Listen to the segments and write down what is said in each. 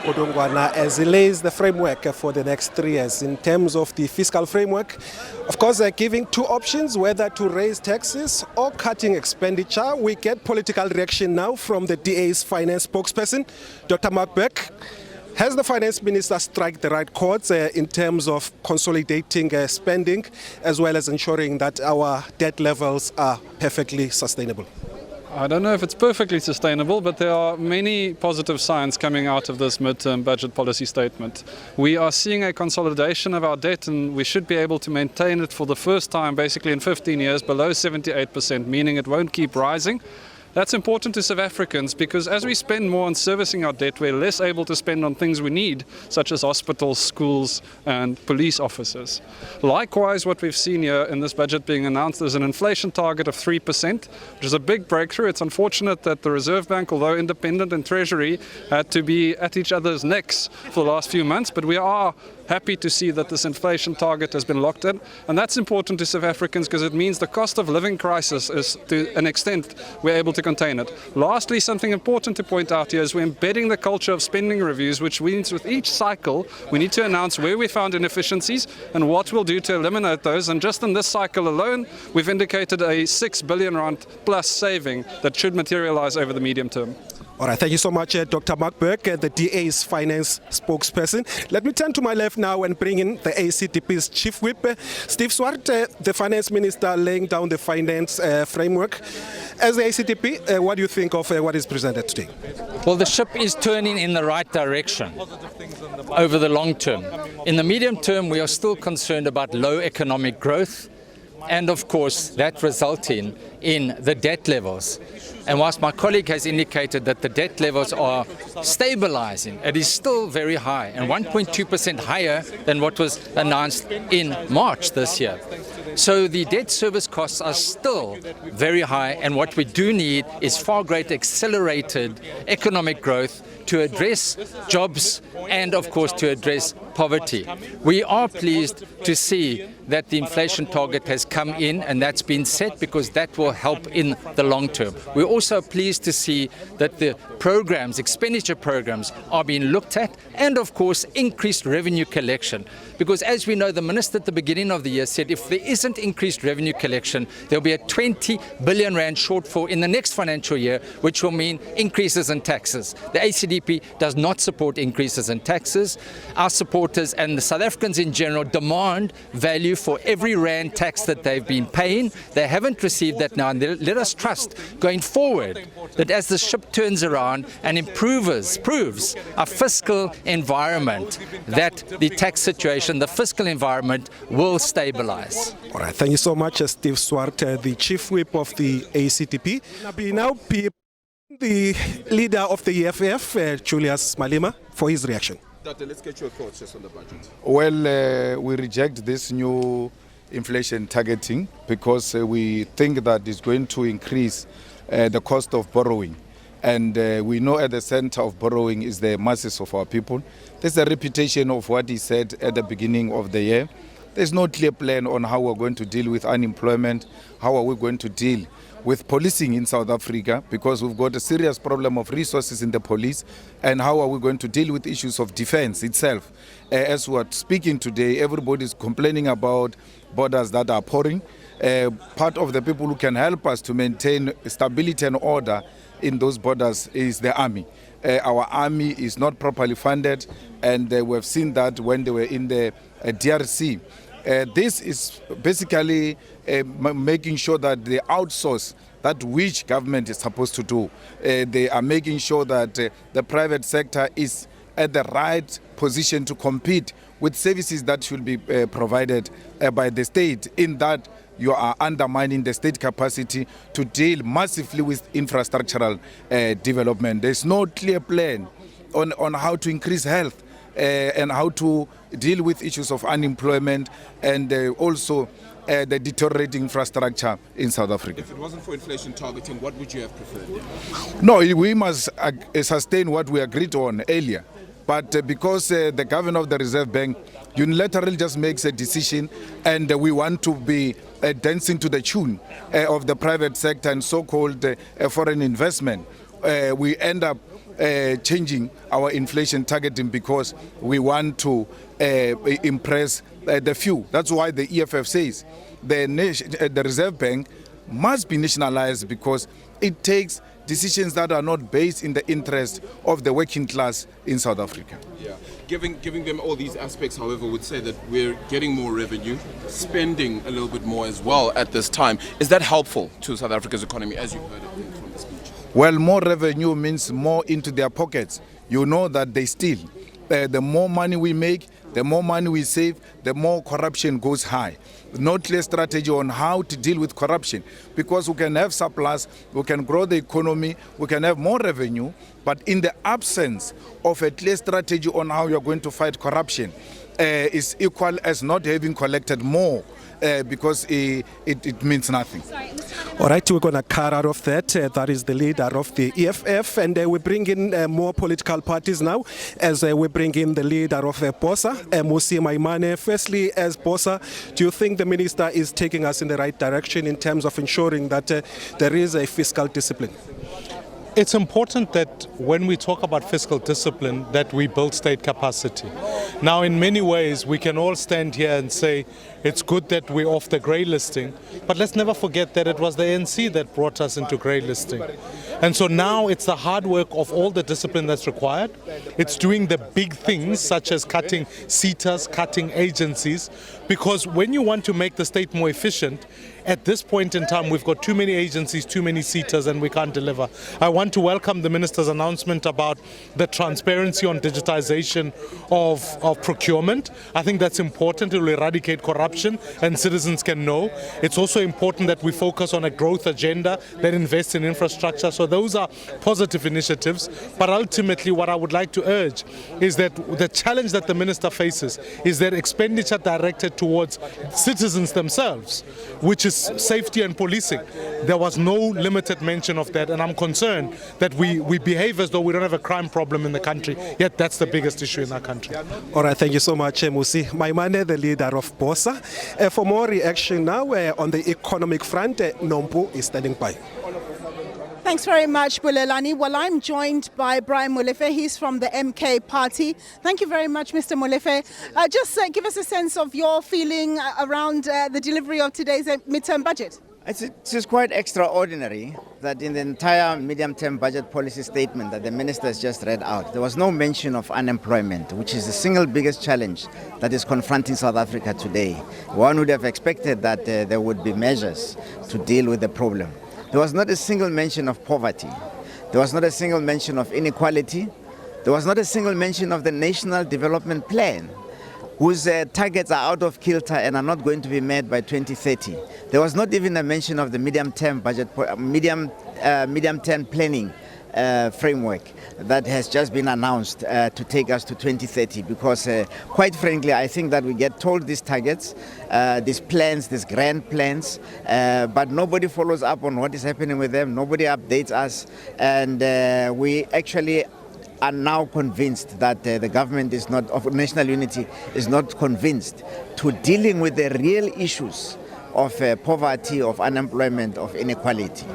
Podongwana as he lays the framework for the next 3 years in terms of the fiscal framework. Of course, giving two options, whether to raise taxes or cutting expenditure. We get political reaction now from the DA's finance spokesperson, Dr. Mark Burke. Has the finance minister struck the right chords in terms of consolidating spending as well as ensuring that our debt levels are perfectly sustainable? I don't know if it's perfectly sustainable, but there are many positive signs coming out of this midterm budget policy statement. We are seeing a consolidation of our debt, and we should be able to maintain it for the first time basically in 15 years below 78%, meaning it won't keep rising. That's important to South Africans because as we spend more on servicing our debt, we're less able to spend on things we need, such as hospitals, schools and police officers. Likewise, what we've seen here in this budget being announced is an inflation target of 3%, which is a big breakthrough. It's unfortunate that the Reserve Bank, although independent and Treasury, had to be at each other's necks for the last few months, but we are happy to see that this inflation target has been locked in, and that's important to South Africans because it means the cost of living crisis is, to an extent, we're able to contain it. Lastly, something important to point out here is we're embedding the culture of spending reviews, which means with each cycle we need to announce where we found inefficiencies and what we'll do to eliminate those, and just in this cycle alone we've indicated a 6 billion rand plus saving that should materialize over the medium term. All right, thank you so much, Dr. Mark Burke, the DA's finance spokesperson. Let me turn to my left now and bring in the ACDP's chief whip, Steve Swart, the finance minister, laying down the finance framework. As the ACDP, what do you think of what is presented today? Well, the ship is turning in the right direction over the long term. In the medium term, we are still concerned about low economic growth and, of course, that resulting in the debt levels. And whilst my colleague has indicated that the debt levels are stabilizing, it is still very high and 1.2% higher than what was announced in March this year. So the debt service costs are still very high, and what we do need is far greater accelerated economic growth to address jobs and, of course, to address poverty. We are pleased to see that the inflation target has come in and that's been set because that will help in the long term. We're also pleased to see that the programs, expenditure programs, are being looked at and, of course, increased revenue collection. Because as we know, the minister at the beginning of the year said if there isn't increased revenue collection, there'll be a 20 billion rand shortfall in the next financial year, which will mean increases in taxes. The ACDP does not support increases in taxes. Our supporters and the South Africans in general demand value for every rand tax that they've been paying. They haven't received that now, and let us trust going forward that as the ship turns around and proves our fiscal environment, that the tax situation, the fiscal environment will stabilize. All right, thank you so much, Steve Swart, the chief whip of the ACDP. Now, the leader of the EFF, Julius Malema, for his reaction. Let's get your thoughts just on the budget. Well, we reject this new inflation targeting because we think that it's going to increase the cost of borrowing. And we know at the center of borrowing is the masses of our people. There's a repetition of what he said at the beginning of the year. There's no clear plan on how we're going to deal with unemployment, how are we going to deal with policing in South Africa, because we've got a serious problem of resources in the police, and how are we going to deal with issues of defense itself. As we're speaking today, everybody is complaining about borders that are pouring. Part of the people who can help us to maintain stability and order in those borders is the army. Our army is not properly funded, and we've seen that when they were in the DRC. This is basically making sure that they outsource that which government is supposed to do. They are making sure that the private sector is at the right position to compete with services that should be provided by the state, in that you are undermining the state capacity to deal massively with infrastructural development. There's no clear plan on how to increase health and how to deal with issues of unemployment and also the deteriorating infrastructure in South Africa. If it wasn't for inflation targeting, what would you have preferred? No, we must sustain what we agreed on earlier. But because the governor of the Reserve Bank unilaterally just makes a decision, and we want to be dancing to the tune of the private sector and so-called foreign investment, we end up changing our inflation targeting because we want to impress the few. That's why the EFF says the Reserve Bank must be nationalized because it takes decisions that are not based in the interest of the working class in South Africa. Yeah. Giving them all these aspects, however, would say that we're getting more revenue, spending a little bit more as well at this time. Is that helpful to South Africa's economy, as you heard it from the speech? Well, more revenue means more into their pockets. You know that they steal. The more money we make, the more money we save, the more corruption goes high. No clear strategy on how to deal with corruption, because we can have surplus, we can grow the economy, we can have more revenue, but in the absence of a clear strategy on how you're going to fight corruption, is equal as not having collected more. Because it means nothing. All right, we're going to cut out of that. That is the leader of the EFF, and we bring in more political parties now, as we bring in the leader of Bosa, Musi Maimane. Firstly, as Bosa, do you think the minister is taking us in the right direction in terms of ensuring that there is a fiscal discipline? It's important that when we talk about fiscal discipline, that we build state capacity. Now, in many ways, we can all stand here and say it's good that we're off the grey listing, but let's never forget that it was the ANC that brought us into grey listing. And so now it's the hard work of all the discipline that's required. It's doing the big things, such as cutting SETAs, cutting agencies, because when you want to make the state more efficient, at this point in time, we've got too many agencies, too many SETAs, and we can't deliver. I want to welcome the minister's announcement about the transparency on digitization of procurement. I think that's important. It will eradicate corruption and citizens can know. It's also important that we focus on a growth agenda that invests in infrastructure. So those are positive initiatives. But ultimately, what I would like to urge is that the challenge that the minister faces is that expenditure directed towards citizens themselves, which is safety and policing. There was no limited mention of that, and I'm concerned that we behave as though we don't have a crime problem in the country, yet that's the biggest issue in our country. All right, thank you so much, Musi Maimane, the leader of Bosa. For more reaction now on the economic front, Nompu is standing by. Thanks very much, Bulelani. Well, I'm joined by Brian Molefe. He's from the MK party. Thank you very much, Mr. Molefe. Just give us a sense of your feeling around the delivery of today's midterm budget. It's just quite extraordinary that in the entire medium-term budget policy statement that the minister has just read out, there was no mention of unemployment, which is the single biggest challenge that is confronting South Africa today. One would have expected that there would be measures to deal with the problem. There was not a single mention of poverty. There was not a single mention of inequality. There was not a single mention of the National Development Plan, whose targets are out of kilter and are not going to be met by 2030. There was not even a mention of the medium-term budget, medium-term planning framework that has just been announced to take us to 2030, because quite frankly, I think that we get told these targets, these plans, these grand plans, but nobody follows up on what is happening with them. Nobody updates us, and we actually are now convinced that the government is not, of national unity, is not convinced to dealing with the real issues of poverty, of unemployment, of inequality.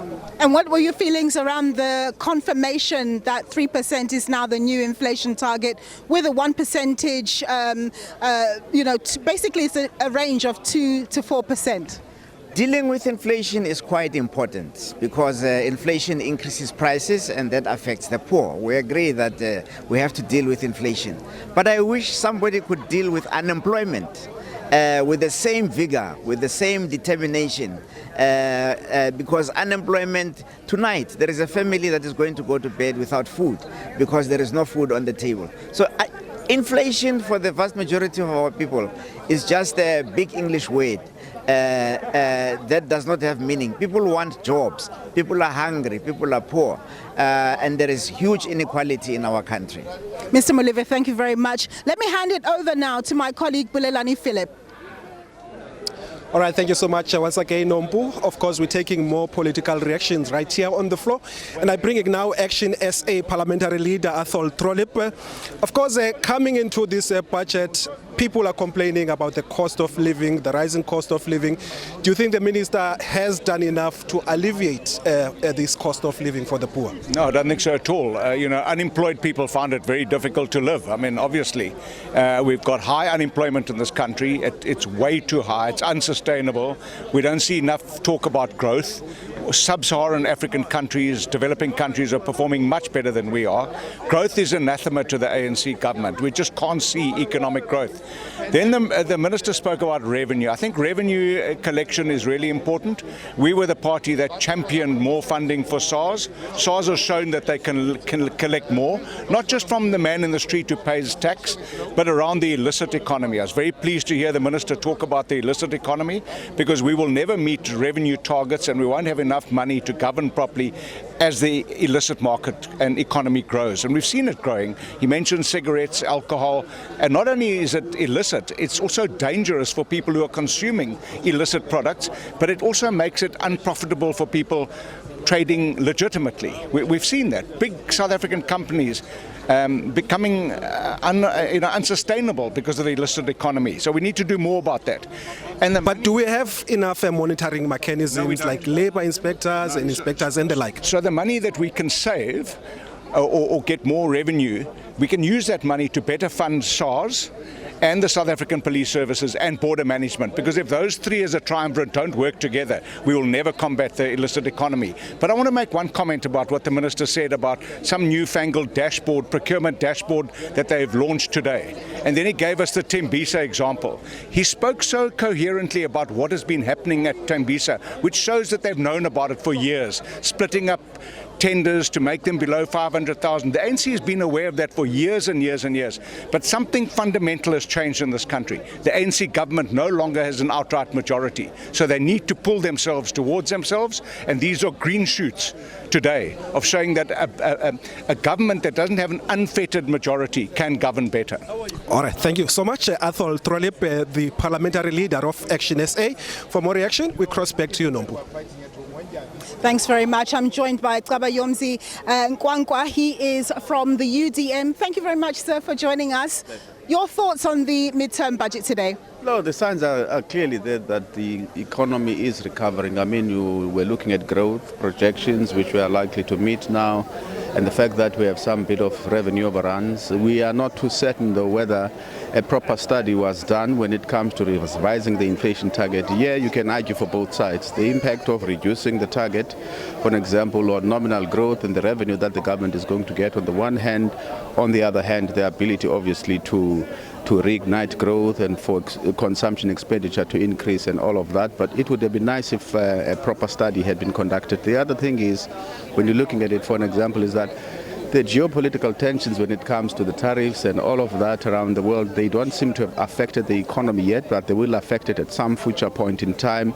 And what were your feelings around the confirmation that 3% is now the new inflation target, with a 1%, basically it's a range of 2 to 4%? Dealing with inflation is quite important because inflation increases prices and that affects the poor. We agree that we have to deal with inflation. But I wish somebody could deal with unemployment with the same vigor, with the same determination, because unemployment, tonight there is a family that is going to go to bed without food because there is no food on the table. So inflation for the vast majority of our people is just a big English word that does not have meaning. People want jobs, people are hungry, people are poor, and there is huge inequality in our country. Mr. Molefe, thank you very much. Let me hand it over now to my colleague Bulelani Phillip. All right, thank you so much once again, Nompu. Of course, we're taking more political reactions right here on the floor. And I bring it now Action SA Parliamentary Leader Phillip. Of course, coming into this budget, people are complaining about the cost of living, the rising cost of living. Do you think the minister has done enough to alleviate this cost of living for the poor? No, I don't think so at all. Unemployed people find it very difficult to live. I mean, obviously, we've got high unemployment in this country. It's way too high. It's unsustainable. We don't see enough talk about growth. Sub-Saharan African countries, developing countries are performing much better than we are. Growth is anathema to the ANC government. We just can't see economic growth. Then the minister spoke about revenue. I think revenue collection is really important. We were the party that championed more funding for SARS. SARS has shown that they can collect more, not just from the man in the street who pays tax, but around the illicit economy. I was very pleased to hear the minister talk about the illicit economy, because we will never meet revenue targets and we won't have enough money to govern properly as the illicit market and economy grows. And we've seen it growing. He mentioned cigarettes, alcohol, and not only is it illicit, it's also dangerous for people who are consuming illicit products, but it also makes it unprofitable for people trading legitimately. We've seen that. Big South African companies becoming unsustainable because of the illicit economy. So we need to do more about that. But do we have enough monitoring mechanisms like labor inspectors and inspectors and the like? So the money that we can save or get more revenue, we can use that money to better fund SARS and the South African Police Services and border management, because if those three as a triumvirate don't work together, we will never combat the illicit economy. But I want to make one comment about what the minister said about some newfangled dashboard, procurement dashboard that they've launched today. And then he gave us the Tembisa example. He spoke so coherently about what has been happening at Tembisa, which shows that they've known about it for years, splitting up tenders to make them below 500,000. The ANC has been aware of that for years and years and years. But something fundamental has changed in this country. The ANC government no longer has an outright majority. So they need to pull themselves towards themselves. And these are green shoots today of showing that a government that doesn't have an unfettered majority can govern better. All right, thank you so much, Athol Trollip, the parliamentary leader of Action SA. For more reaction, we cross back to you, Nompu. Thanks very much. I'm joined by Cabayomzi Nkwankwa. He is from the UDM. Thank you very much, sir, for joining us. Your thoughts on the midterm budget today? No, the signs are clearly there that the economy is recovering. I mean, we're looking at growth projections, which we are likely to meet now, and the fact that we have some bit of revenue overruns. We are not too certain, though, whether a proper study was done when it comes to revising the inflation target. Yeah, you can argue for both sides. The impact of reducing the target, for example, on nominal growth and the revenue that the government is going to get on the one hand. On the other hand, the ability, obviously, to reignite growth and for consumption expenditure to increase and all of that. But it would have been nice if a proper study had been conducted. The other thing is, when you're looking at it, for an example, is that the geopolitical tensions when it comes to the tariffs and all of that around the world, they don't seem to have affected the economy yet, but they will affect it at some future point in time.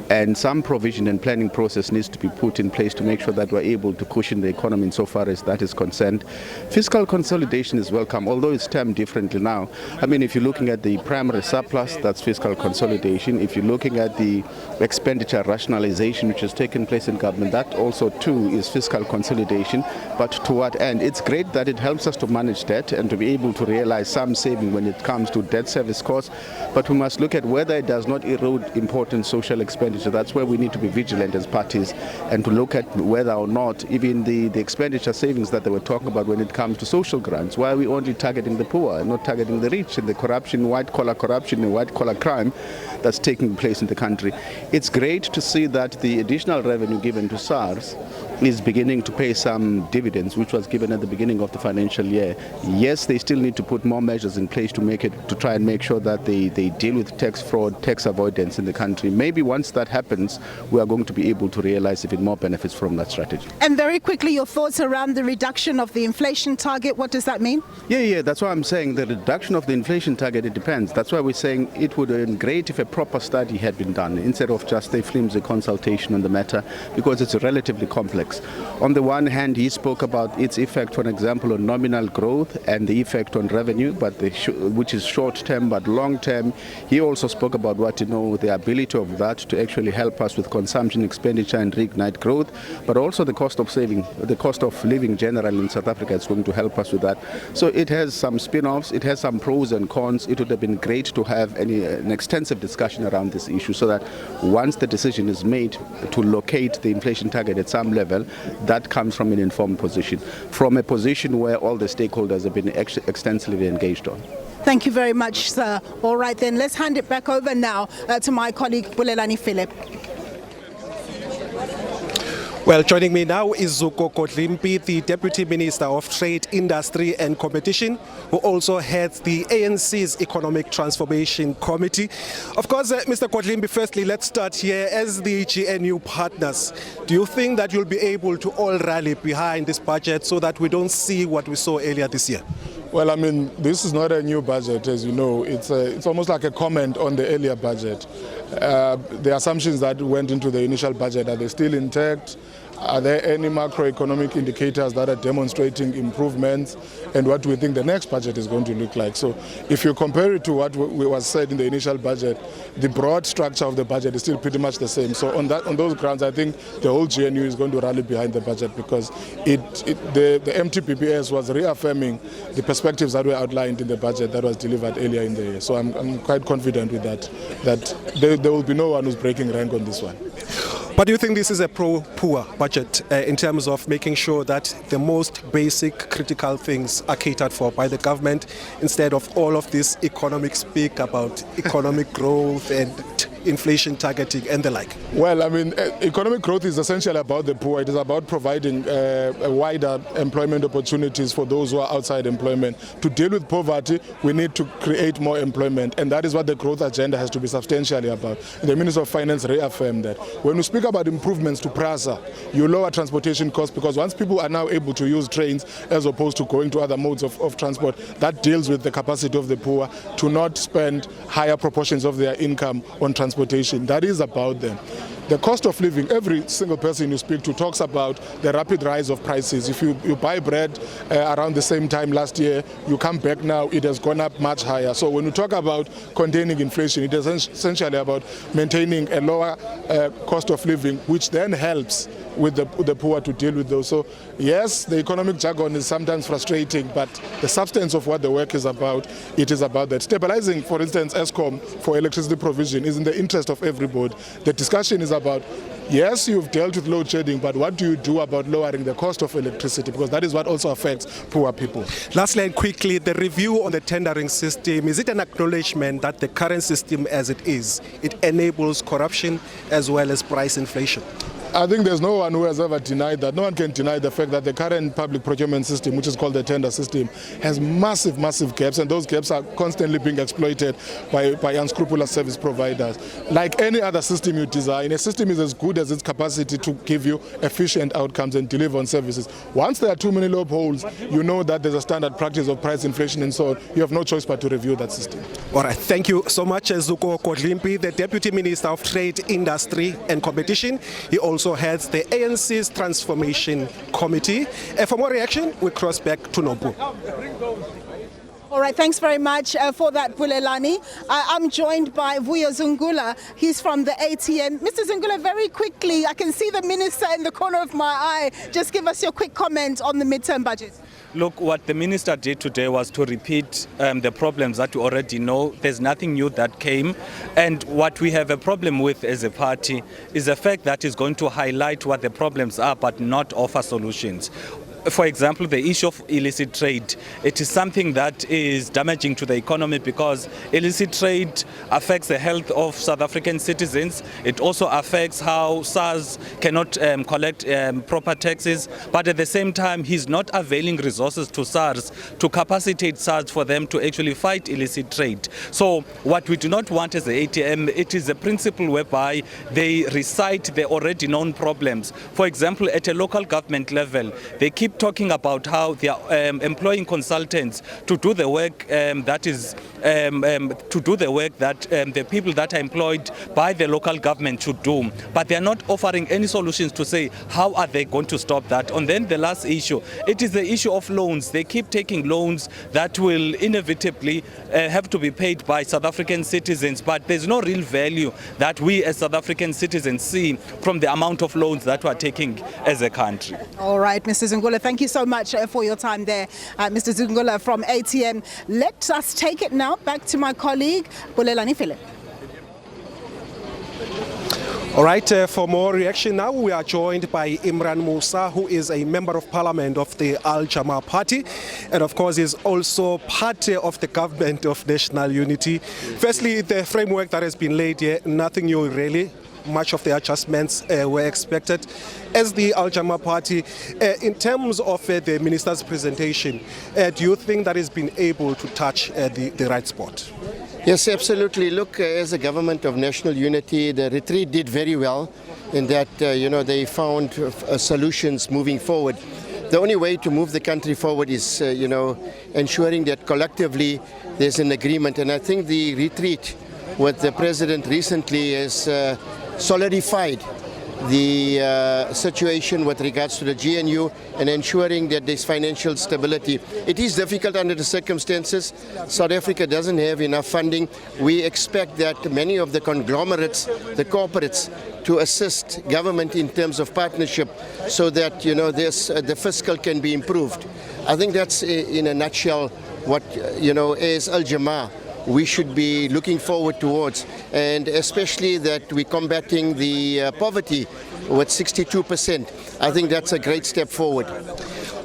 And some provision and planning process needs to be put in place to make sure that we're able to cushion the economy insofar as that is concerned. Fiscal consolidation is welcome, although it's termed differently now. I mean, if you're looking at the primary surplus, that's fiscal consolidation. If you're looking at the expenditure rationalization which has taken place in government, that also too is fiscal consolidation. But to what end? It's great that it helps us to manage debt and to be able to realize some saving when it comes to debt service costs, but we must look at whether it does not erode important social expenditure. That's where we need to be vigilant as parties and to look at whether or not even the expenditure savings that they were talking about when it comes to social grants, why are we only targeting the poor and not targeting the rich and the corruption, white-collar corruption and white-collar crime that's taking place in the country. It's great to see that the additional revenue given to SARS is beginning to pay some dividends, which was given at the beginning of the financial year. Yes, they still need to put more measures in place to try and make sure that they deal with tax fraud, tax avoidance in the country. Maybe once that happens, we are going to be able to realize even more benefits from that strategy. And very quickly, your thoughts around the reduction of the inflation target. What does that mean? Yeah, that's why I'm saying the reduction of the inflation target, it depends. That's why we're saying it would have been great if a proper study had been done instead of just a flimsy consultation on the matter, because it's relatively complex. tax. On the one hand, he spoke about its effect, for example, on nominal growth and the effect on revenue, but which is short-term but long-term. He also spoke about the ability of that to actually help us with consumption, expenditure, and reignite growth, but also the cost of saving, the cost of living generally in South Africa is going to help us with that. So it has some spin-offs, it has some pros and cons. It would have been great to have an extensive discussion around this issue so that once the decision is made to locate the inflation target at some level, that comes from an informed position, from a position where all the stakeholders have been extensively engaged on. Thank you very much, sir. All right, then let's hand it back over now to my colleague Bulelani Phillip. Well, joining me now is Zuko Kodlimpi, the Deputy Minister of Trade, Industry and Competition, who also heads the ANC's Economic Transformation Committee. Of course, Mr. Kodlimpi, firstly, let's start here. As the GNU partners, do you think that you'll be able to all rally behind this budget so that we don't see what we saw earlier this year? Well, I mean, this is not a new budget, as you know. It's almost like a comment on the earlier budget. The assumptions that went into the initial budget, are they still intact? Are there any macroeconomic indicators that are demonstrating improvements? And what do we think the next budget is going to look like? So if you compare it to what was said in the initial budget, the broad structure of the budget is still pretty much the same. So on those grounds, I think the whole GNU is going to rally behind the budget because the MTBPS was reaffirming the perspectives that were outlined in the budget that was delivered earlier in the year. So I'm quite confident with that there will be no one who's breaking rank on this one. But do you think this is a pro-poor budget in terms of making sure that the most basic critical things are catered for by the government instead of all of this economic speak about economic growth and inflation targeting and the like? Well, I mean, economic growth is essentially about the poor. It is about providing wider employment opportunities for those who are outside employment. To deal with poverty, we need to create more employment, and that is what the growth agenda has to be substantially about. The Minister of Finance reaffirmed that. When we speak about improvements to PRASA, you lower transportation costs because once people are now able to use trains as opposed to going to other modes of transport, that deals with the capacity of the poor to not spend higher proportions of their income on transportation. That is about them. The cost of living, every single person you speak to talks about the rapid rise of prices. If you buy bread around the same time last year, you come back now, it has gone up much higher. So when we talk about containing inflation, it is essentially about maintaining a lower cost of living, which then helps with the poor to deal with those. So yes, the economic jargon is sometimes frustrating, but the substance of what the work is about, it is about that. Stabilizing, for instance, ESCOM for electricity provision is in the interest of everybody. The discussion is about, yes, you've dealt with load shedding, but what do you do about lowering the cost of electricity? Because that is what also affects poor people. Lastly and quickly, the review on the tendering system, is it an acknowledgement that the current system as it is, it enables corruption as well as price inflation? I think there's no one who has ever denied that. No one can deny the fact that the current public procurement system, which is called the tender system, has massive, massive gaps, and those gaps are constantly being exploited by unscrupulous service providers. Like any other system you design, a system is as good as its capacity to give you efficient outcomes and deliver on services. Once there are too many loopholes, you know that there's a standard practice of price inflation and so on. You have no choice but to review that system. All right, thank you so much, Zuko Kodlimpi, the Deputy Minister of Trade, Industry and Competition. He also heads the ANC's Transformation Committee. For more reaction, we cross back to Nompu. All right, thanks very much for that, Bulelani. I'm joined by Vuyo Zungula. He's from the ATM. Mr. Zungula, very quickly, I can see the minister in the corner of my eye. Just give us your quick comment on the midterm budget. Look, what the minister did today was to repeat the problems that we already know. There's nothing new that came. And what we have a problem with as a party is the fact that it's going to highlight what the problems are but not offer solutions. For example, the issue of illicit trade, it is something that is damaging to the economy because illicit trade affects the health of South African citizens. It also affects how SARS cannot collect proper taxes, but at the same time, he's not availing resources to SARS to capacitate SARS for them to actually fight illicit trade. So what we do not want as the ATM, it is a principle whereby they recite the already known problems. For example, at a local government level, they keep keep talking about how they are employing consultants to do the work that the people that are employed by the local government should do. But they are not offering any solutions to say how are they going to stop that. And then the last issue, it is the issue of loans. They keep taking loans that will inevitably have to be paid by South African citizens, but there's no real value that we as South African citizens see from the amount of loans that we're taking as a country. All right, Mr. Zungula, thank you so much for your time there. Mr. Zungula from ATM. Let us take it now back to my colleague, Bulelani Phillip. All right, for more reaction now, we are joined by Imran Musa, who is a member of parliament of the Jama-ah party, and of course is also part of the government of national unity. Firstly, the framework that has been laid here, nothing new really. Much of the adjustments were expected. As the Jama-ah party, in terms of the minister's presentation, do you think that has been able to touch the right spot? Yes, absolutely. Look, as a government of national unity, the retreat did very well in that, they found solutions moving forward. The only way to move the country forward is, ensuring that collectively there's an agreement. And I think the retreat with the president recently has solidified the situation with regards to the GNU and ensuring that there's financial stability. It is difficult under the circumstances. South Africa doesn't have enough funding. We expect that many of the conglomerates, the corporates, to assist government in terms of partnership so that, the fiscal can be improved. I think that's in a nutshell what, as Jama-ah, we should be looking forward towards, and especially that we're combating the poverty with 62%. I think that's a great step forward.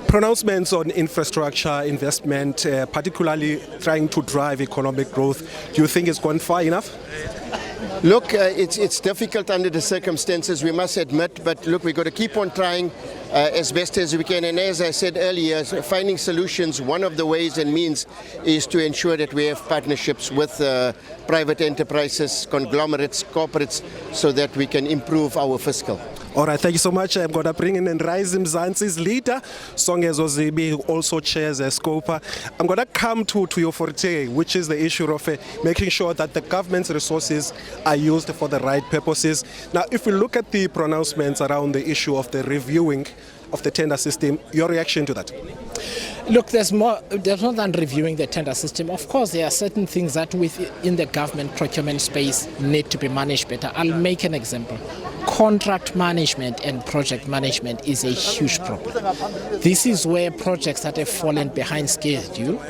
Pronouncements on infrastructure investment, particularly trying to drive economic growth, do you think it's gone far enough? Look, it's difficult under the circumstances, we must admit, but look, we've got to keep on trying as best as we can. And as I said earlier, finding solutions, one of the ways and means is to ensure that we have partnerships with private enterprises, conglomerates, corporates, so that we can improve our fiscal. All right, thank you so much. I'm going to bring in and rise Mzansi's leader, Siziba, who also chairs Scopa. I'm going to come to your forte, which is the issue of making sure that the government's resources are used for the right purposes. Now, if we look at the pronouncements around the issue of the reviewing of the tender system, your reaction to that? Look, there's more than reviewing the tender system. Of course, there are certain things that within the government procurement space need to be managed better. I'll make an example. Contract management and project management is a huge problem. This is where projects that have fallen behind schedule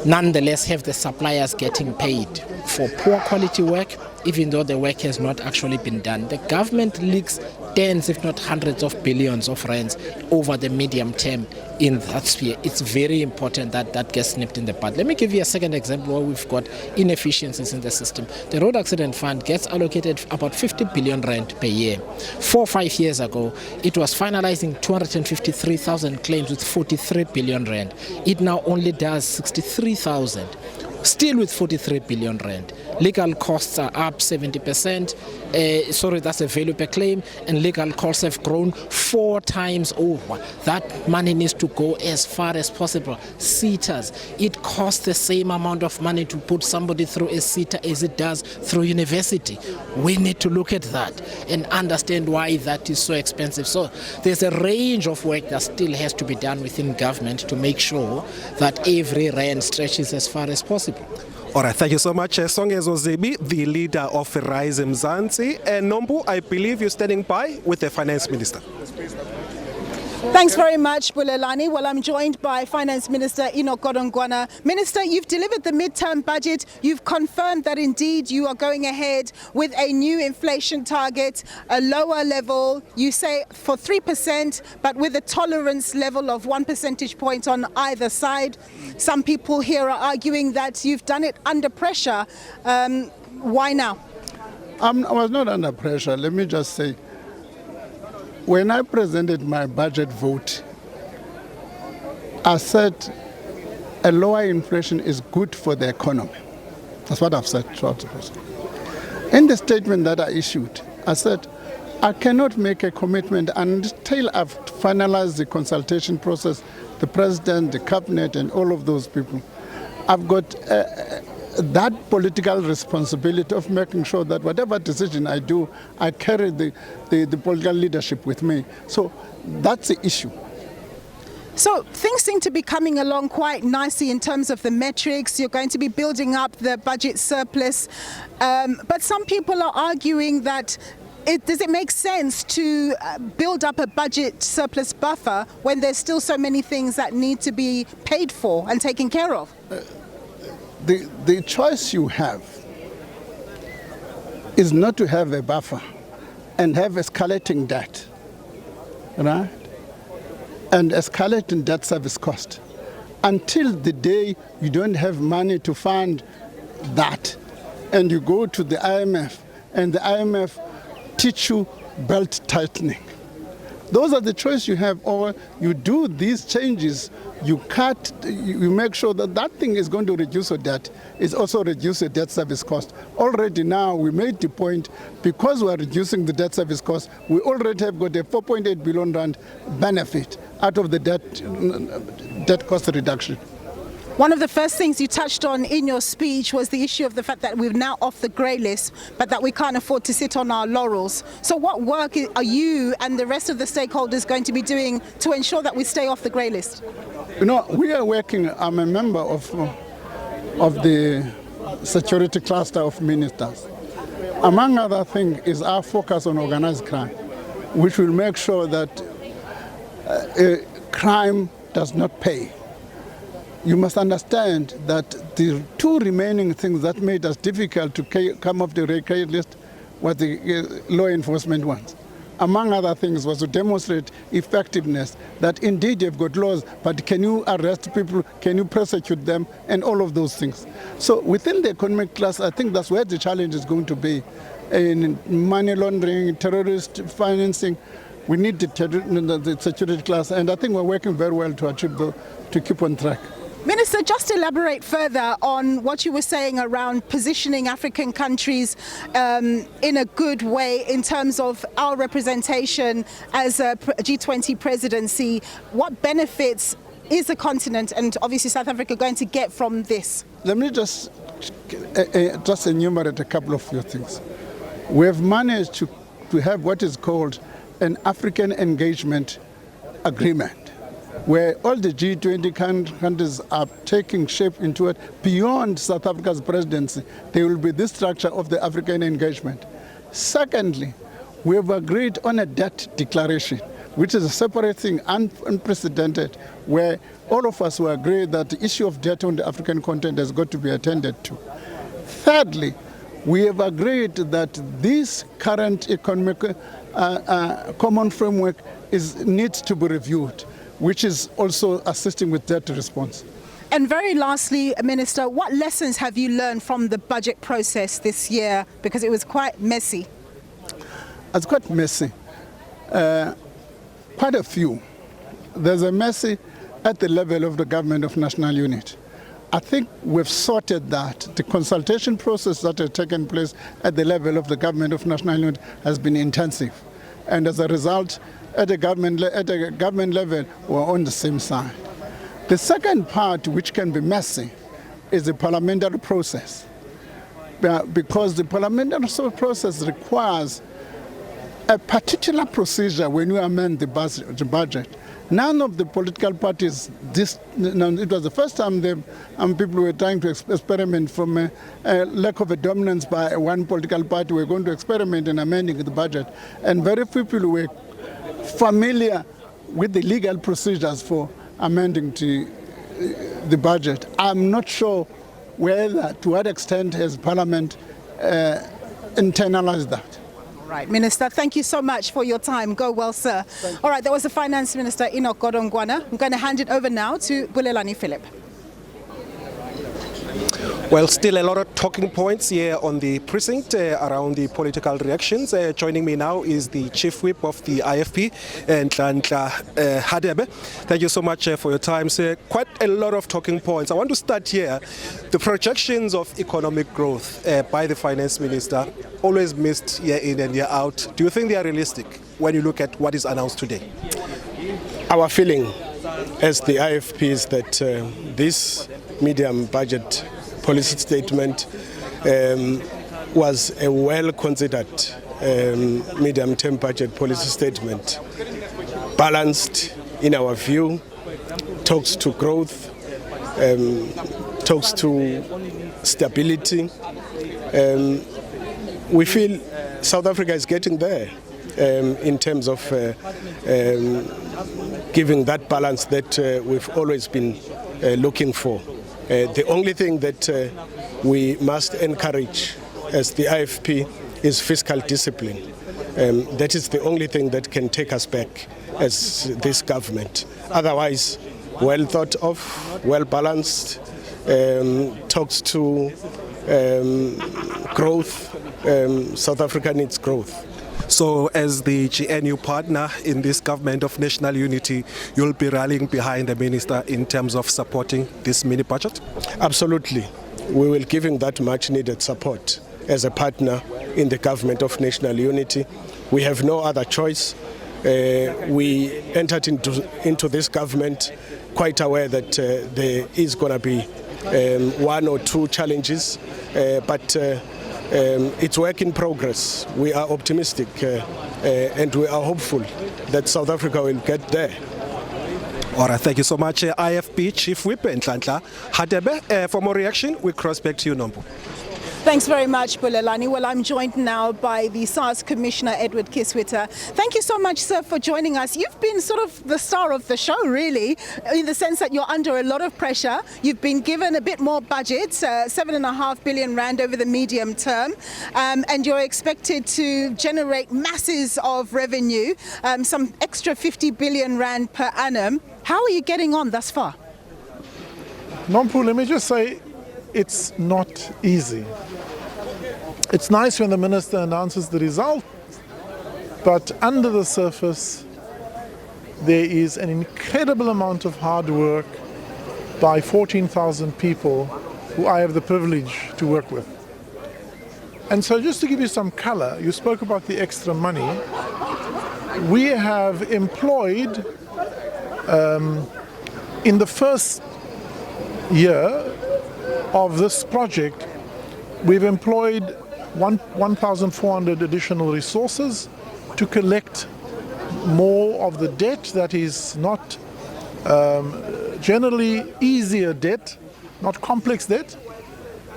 nonetheless have the suppliers getting paid for poor quality work, even though the work has not actually been done. The government leaks tens, if not hundreds of billions of rands over the medium term in that sphere. It's very important that that gets nipped in the bud. Let me give you a second example where we've got inefficiencies in the system. The Road Accident Fund gets allocated about 50 billion rand per year. 4 or 5 years ago, it was finalizing 253,000 claims with 43 billion rand. It now only does 63,000. Still with 43 billion rand. Legal costs are up 70%. That's a value per claim, and legal costs have grown 4 times over. That money needs to go as far as possible. SETAs, it costs the same amount of money to put somebody through a SETA as it does through university. We need to look at that and understand why that is so expensive. So there's a range of work that still has to be done within government to make sure that every rand stretches as far as possible. All right, thank you so much. Siziba, the leader of Rise Mzansi. And Nompu, I believe you're standing by with the Finance Minister. Thanks very much, Bulelani. Well, I'm joined by Finance Minister Enoch Godongwana. Minister, you've delivered the midterm budget. You've confirmed that indeed you are going ahead with a new inflation target, a lower level, you say for 3%, but with a tolerance level of 1 percentage point on either side. Some people here are arguing that you've done it under pressure. Why now? I was not under pressure. Let me just say, when I presented my budget vote, I said a lower inflation is good for the economy. That's what I've said throughout the process. In the statement that I issued, I said I cannot make a commitment until I've finalized the consultation process, the president, the cabinet, and all of those people. I've got that political responsibility of making sure that whatever decision I do, I carry the political leadership with me. So that's the issue. So things seem to be coming along quite nicely in terms of the metrics. You're going to be building up the budget surplus. But some people are arguing that does it make sense to build up a budget surplus buffer when there's still so many things that need to be paid for and taken care of? The choice you have is not to have a buffer and have escalating debt, right? And escalating debt service cost. Until the day you don't have money to fund that, and you go to the IMF, and the IMF teach you belt tightening. Those are the choice you have, or you do these changes, you cut, you make sure that that thing is going to reduce your debt, is also reduce your debt service cost. Already now we made the point, because we are reducing the debt service cost, we already have got a 4.8 billion rand benefit out of the debt cost reduction. One of the first things you touched on in your speech was the issue of the fact that we're now off the grey list, but that we can't afford to sit on our laurels. So what work are you and the rest of the stakeholders going to be doing to ensure that we stay off the grey list? You know, we are working, I'm a member of the security cluster of ministers. Among other things is our focus on organized crime, which will make sure that crime does not pay. You must understand that the two remaining things that made us difficult to come off the red list were the law enforcement ones. Among other things was to demonstrate effectiveness, that indeed you've got laws, but can you arrest people, can you prosecute them, and all of those things. So within the economic class, I think that's where the challenge is going to be. In money laundering, terrorist financing, we need the security class, and I think we're working very well to achieve to keep on track. Minister, just elaborate further on what you were saying around positioning African countries in a good way in terms of our representation as a G20 presidency. What benefits is the continent and obviously South Africa going to get from this? Let me just enumerate a couple of few things. We have managed to have what is called an African engagement agreement, where all the G20 countries are taking shape into it. Beyond South Africa's presidency, there will be this structure of the African engagement. Secondly, we have agreed on a debt declaration, which is a separate thing, unprecedented, where all of us will agree that the issue of debt on the African continent has got to be attended to. Thirdly, we have agreed that this current economic common framework needs to be reviewed, which is also assisting with debt response. And very lastly, Minister, what lessons have you learned from the budget process this year? Because it was quite messy. It's quite messy. Quite a few. There's a messy at the level of the government of national unit. I think we've sorted that. The consultation process that has taken place at the level of the government of national unit has been intensive. And as a result, at a government level, we're on the same side. The second part, which can be messy, is the parliamentary process. Because the parliamentary process requires a particular procedure when you amend the budget. None of the political parties, it was the first time people were trying to experiment from a lack of a dominance by one political party. We're going to experiment in amending the budget. And very few people were familiar with the legal procedures for amending the budget. I'm not sure to what extent has Parliament internalized that. Right, Minister, thank you so much for your time. Go well, sir. All right, that was the Finance Minister, Enoch Godongwana. I'm going to hand it over now to Bulelani Phillip. Well, still a lot of talking points here on the precinct around the political reactions. Joining me now is the Chief Whip of the IFP, Nhlanhla Hadebe. Thank you so much for your time, sir. Quite a lot of talking points. I want to start here. The projections of economic growth by the Finance Minister, always missed year in and year out. Do you think they are realistic when you look at what is announced today? Our feeling as the IFP is that this medium budget policy statement was a well-considered medium-term budget policy statement, balanced in our view, talks to growth, talks to stability. We feel South Africa is getting there in terms of giving that balance that we've always been looking for. The only thing that we must encourage as the IFP is fiscal discipline. That is the only thing that can take us back as this government. Otherwise, well thought of, well balanced, talks to growth. South Africa needs growth. So as the GNU partner in this government of national unity, you'll be rallying behind the minister in terms of supporting this mini budget? Absolutely. We will give him that much needed support as a partner in the government of national unity. We have no other choice. We entered into this government quite aware that there is going to be one or two challenges, but it's work in progress. We are optimistic and we are hopeful that South Africa will get there. All right, thank you so much, IFP Chief Whip Nhlanhla Hadebe. For more reaction, we cross back to you, Nompu. Thanks very much, Bulelani. Well, I'm joined now by the SARS Commissioner, Edward Kiswita. Thank you so much, sir, for joining us. You've been sort of the star of the show, really, in the sense that you're under a lot of pressure. You've been given a bit more budget, 7.5 billion rand over the medium term, and you're expected to generate masses of revenue, some extra 50 billion rand per annum. How are you getting on thus far? Nompu, let me just say, it's not easy. It's nice when the minister announces the result, but under the surface, there is an incredible amount of hard work by 14,000 people who I have the privilege to work with. And so just to give you some color, you spoke about the extra money. We have employed, in the first year of this project, we've employed 1,400 additional resources to collect more of the debt that is not generally easier debt, not complex debt.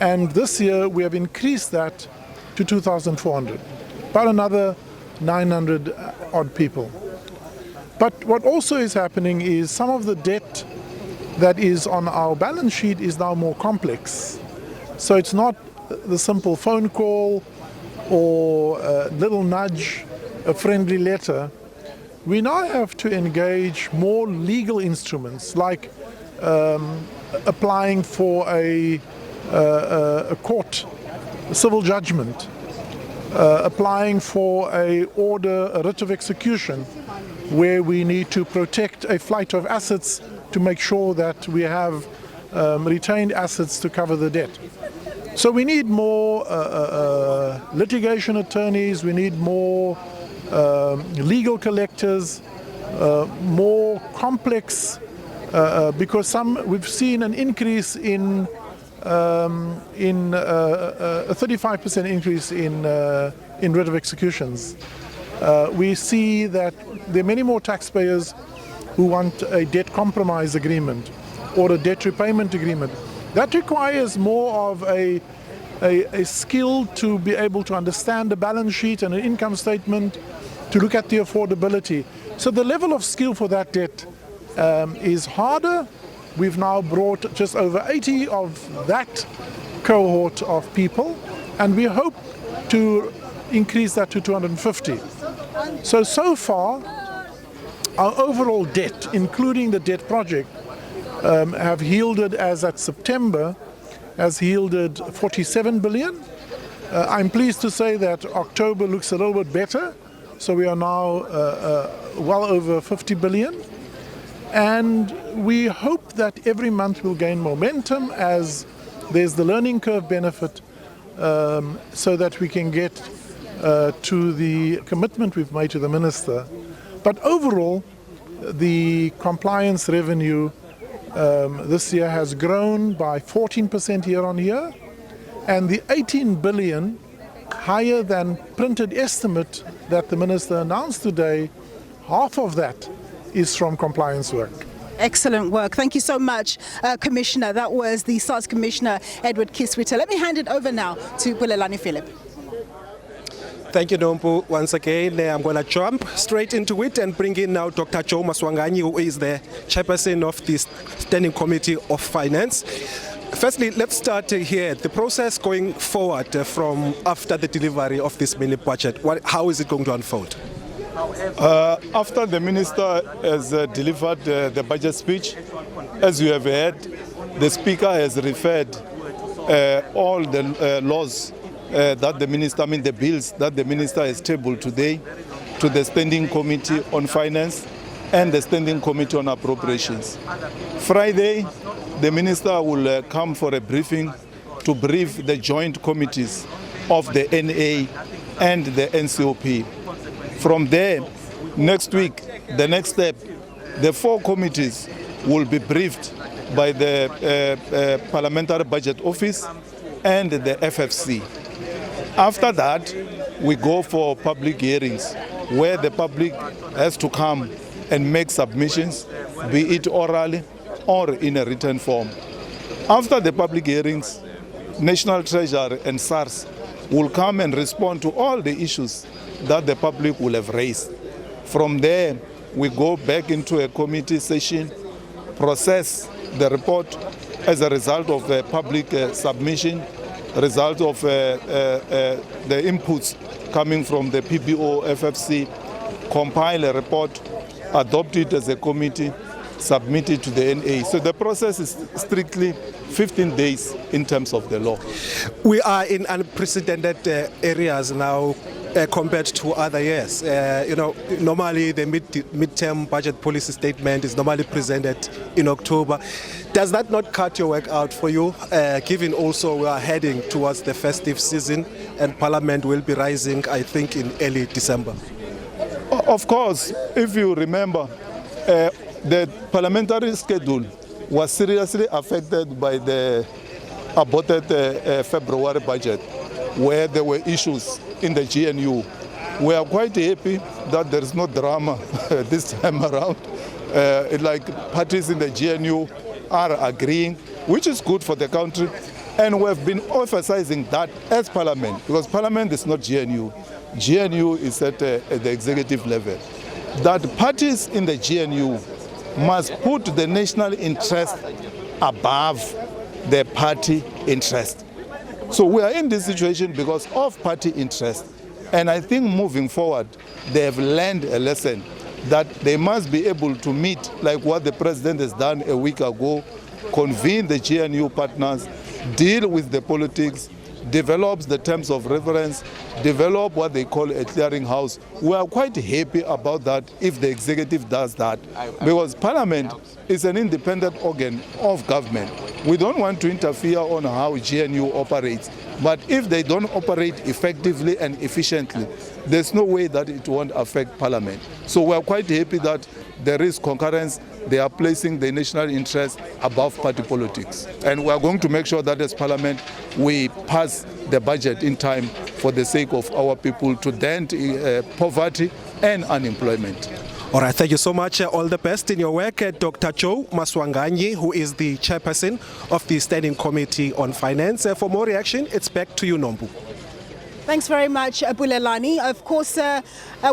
And this year we have increased that to 2,400, about another 900 odd people. But what also is happening is some of the debt that is on our balance sheet is now more complex. So it's not the simple phone call or a little nudge, a friendly letter. We now have to engage more legal instruments like applying for a court, a civil judgment, applying for a order, a writ of execution, where we need to protect a flight of assets to make sure that we have retained assets to cover the debt. So we need more litigation attorneys, we need more legal collectors, more complex, because we've seen an increase in a 35% increase in writ of executions. We see that there are many more taxpayers who want a debt compromise agreement or a debt repayment agreement. That requires more of a skill to be able to understand the balance sheet and an income statement, to look at the affordability. So the level of skill for that debt is harder. We've now brought just over 80 of that cohort of people, and we hope to increase that to 250. So far, our overall debt, including the debt project, have yielded, as at September, has yielded 47 billion. I'm pleased to say that October looks a little bit better, so we are now well over 50 billion. And we hope that every month will gain momentum as there's the learning curve benefit, so that we can get to the commitment we've made to the Minister. But overall, the compliance revenue this year has grown by 14% year on year, and the 18 billion higher than printed estimate that the Minister announced today, half of that is from compliance work. Excellent work. Thank you so much, Commissioner. That was the SARS Commissioner, Edward Kiswita. Let me hand it over now to Bulelani Phillip. Thank you, Nompu. Once again, I'm going to jump straight into it and bring in now Dr. Jama-ah, who is the chairperson of the Standing Committee of Finance. Firstly, let's start here. The process going forward from after the delivery of this mini budget, how is it going to unfold? After the Minister has delivered the budget speech, as you have heard, the Speaker has referred all the laws that the Minister, the bills that the Minister has tabled today to the Standing Committee on Finance and the Standing Committee on Appropriations. Friday, the Minister will come for a briefing to brief the joint committees of the NA and the NCOP. From there, next week, the next step, the 4 committees will be briefed by the Parliamentary Budget Office and the FFC. After that, we go for public hearings where the public has to come and make submissions, be it orally or in a written form. After the public hearings, National Treasury and SARS will come and respond to all the issues that the public will have raised. From there, we go back into a committee session, process the report as a result of the public submission, result of the inputs coming from the PBO, FFC, compile a report, adopt it as a committee, submit it to the NA. So the process is strictly 15 days in terms of the law. We are in unprecedented areas now compared to other years. Normally the mid-term budget policy statement is normally presented in October. Does that not cut your work out for you, given also we are heading towards the festive season and Parliament will be rising, I think, in early December? Of course, if you remember, the parliamentary schedule was seriously affected by the aborted February budget, where there were issues in the GNU. We are quite happy that there is no drama this time around. Like parties in the GNU are agreeing, which is good for the country. And we have been emphasizing that as Parliament, because Parliament is not GNU. GNU is at the executive level. That parties in the GNU must put the national interest above the party interest. So we are in this situation because of party interest. And I think moving forward, they have learned a lesson that they must be able to meet, like what the President has done a week ago, convene the GNU partners, deal with the politics, develops the terms of reference, develop what they call a clearinghouse. We are quite happy about that if the executive does that, because Parliament is an independent organ of government. We don't want to interfere on how GNU operates, but if they don't operate effectively and efficiently, there's no way that it won't affect Parliament. So we are quite happy that there is concurrence. They are placing the national interest above party politics. And we are going to make sure that as Parliament, we pass the budget in time for the sake of our people to dent poverty and unemployment. All right, thank you so much. All the best in your work. Dr. Jama-ah, who is the chairperson of the Standing Committee on Finance. For more reaction, it's back to you, Nompu. Thanks very much, Bulelani. Of course,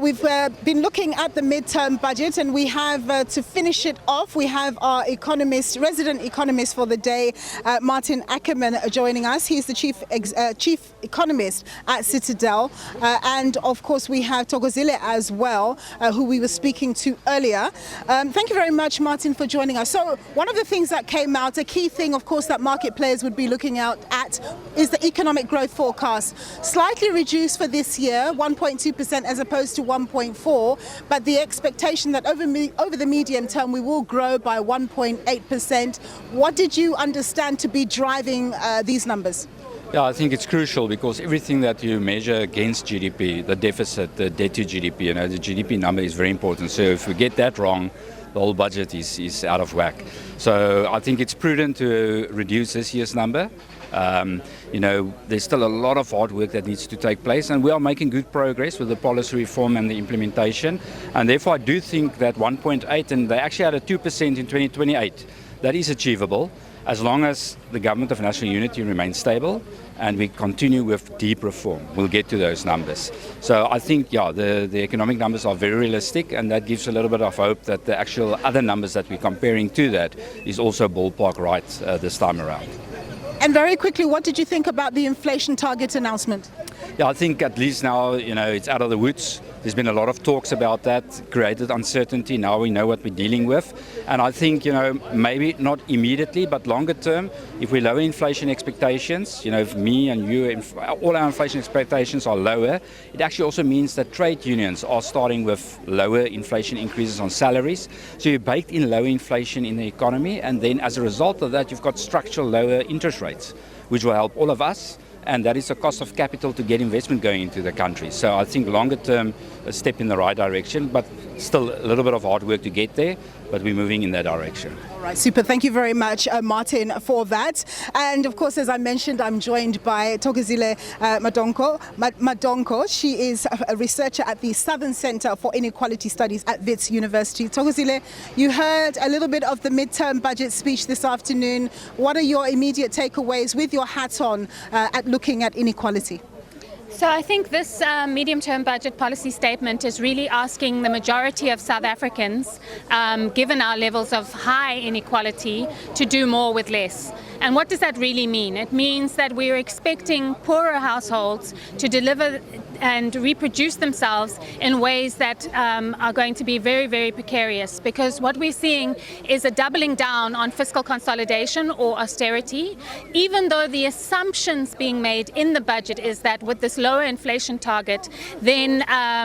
We've been looking at the midterm budget, and we have to finish it off. We have our resident economist for the day, Martin Ackerman, joining us. He's the chief economist at Citadel, and of course we have Thokozile as well, who we were speaking to earlier. Thank you very much, Martin, for joining us. So one of the things that came out, a key thing, of course, that market players would be looking out at is the economic growth forecast. Slightly reduced for this year, 1.2% as opposed to 1.4%, but the expectation that over the medium term we will grow by 1.8%. What did you understand to be driving these numbers? Yeah, I think it's crucial because everything that you measure against GDP, the deficit, the debt to GDP, the GDP number is very important. So if we get that wrong, the whole budget is out of whack. So I think it's prudent to reduce this year's number. There's still a lot of hard work that needs to take place, and we are making good progress with the policy reform and the implementation. And therefore, I do think that 1.8, and they actually had a 2% in 2028, that is achievable as long as the government of national unity remains stable and we continue with deep reform. We'll get to those numbers. So I think, the economic numbers are very realistic, and that gives a little bit of hope that the actual other numbers that we're comparing to that is also ballpark right this time around. And very quickly, what did you think about the inflation target announcement? Yeah, I think at least now, it's out of the woods. There's been a lot of talks about that, created uncertainty. Now we know what we're dealing with. And I think, maybe not immediately, but longer term, if we lower inflation expectations, if me and you, all our inflation expectations are lower, it actually also means that trade unions are starting with lower inflation increases on salaries. So you baked in lower inflation in the economy, and then as a result of that, you've got structural lower interest rates, which will help all of us. And that is a cost of capital to get investment going into the country. So I think longer term, a step in the right direction, but still a little bit of hard work to get there, but we're moving in that direction. All right, super. Thank you very much, Martin, for that. And of course, as I mentioned, I'm joined by Thokozile Madonko. She is a researcher at the Southern Center for Inequality Studies at Wits University. Thokozile, you heard a little bit of the midterm budget speech this afternoon. What are your immediate takeaways with your hat on at looking at inequality? So I think this medium-term budget policy statement is really asking the majority of South Africans, given our levels of high inequality, to do more with less. And what does that really mean? It means that we're expecting poorer households to deliver and reproduce themselves in ways that are going to be very, very precarious, because what we're seeing is a doubling down on fiscal consolidation or austerity, even though the assumptions being made in the budget is that with this lower inflation target, then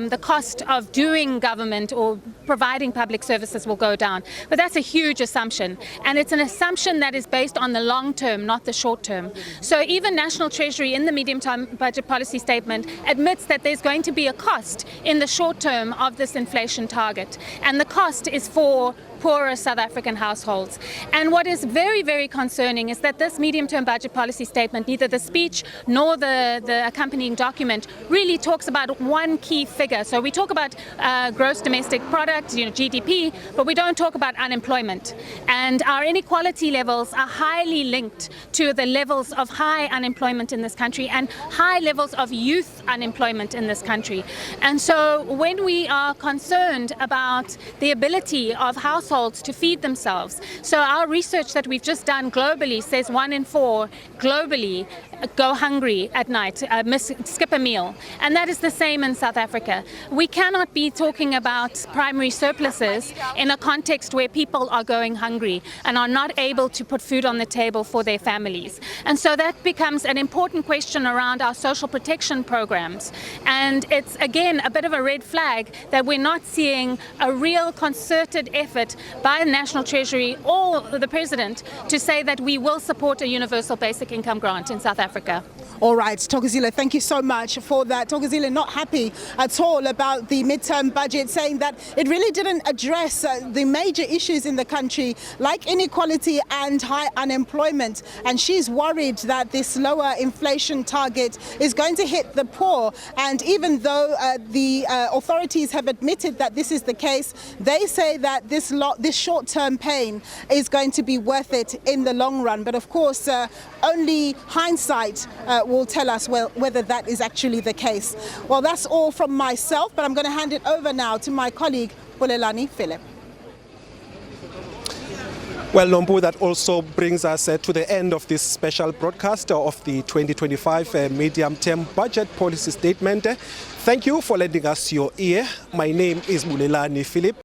the cost of doing government or providing public services will go down. But that's a huge assumption, and it's an assumption that is based on the long term, not the short term. So even National Treasury in the medium-term budget policy statement admits that there's going to be a cost in the short term of this inflation target, and the cost is for poorer South African households. And what is very, very concerning is that this medium-term budget policy statement, neither the speech nor the accompanying document, really talks about one key figure. So we talk about gross domestic product, GDP, but we don't talk about unemployment. And our inequality levels are highly linked to the levels of high unemployment in this country and high levels of youth unemployment in this country. And so when we are concerned about the ability of households to feed themselves. So our research that we've just done globally says 1 in 4 globally go hungry at night, skip a meal. And that is the same in South Africa. We cannot be talking about primary surpluses in a context where people are going hungry and are not able to put food on the table for their families. And so that becomes an important question around our social protection programs. And it's, again, a bit of a red flag that we're not seeing a real concerted effort by the National Treasury or the President to say that we will support a universal basic income grant in South Africa. All right, Thokozile, thank you so much for that. Thokozile not happy at all about the midterm budget, saying that it really didn't address the major issues in the country, like inequality and high unemployment. And she's worried that this lower inflation target is going to hit the poor. And even though the authorities have admitted that this is the case, they say that this short-term pain is going to be worth it in the long run. But of course, only hindsight oversight will tell us whether that is actually the case. Well, that's all from myself, but I'm going to hand it over now to my colleague, Bulelani Phillip. Well, Nompu, that also brings us to the end of this special broadcast of the 2025 medium-term budget policy statement. Thank you for lending us your ear. My name is Bulelani Phillip.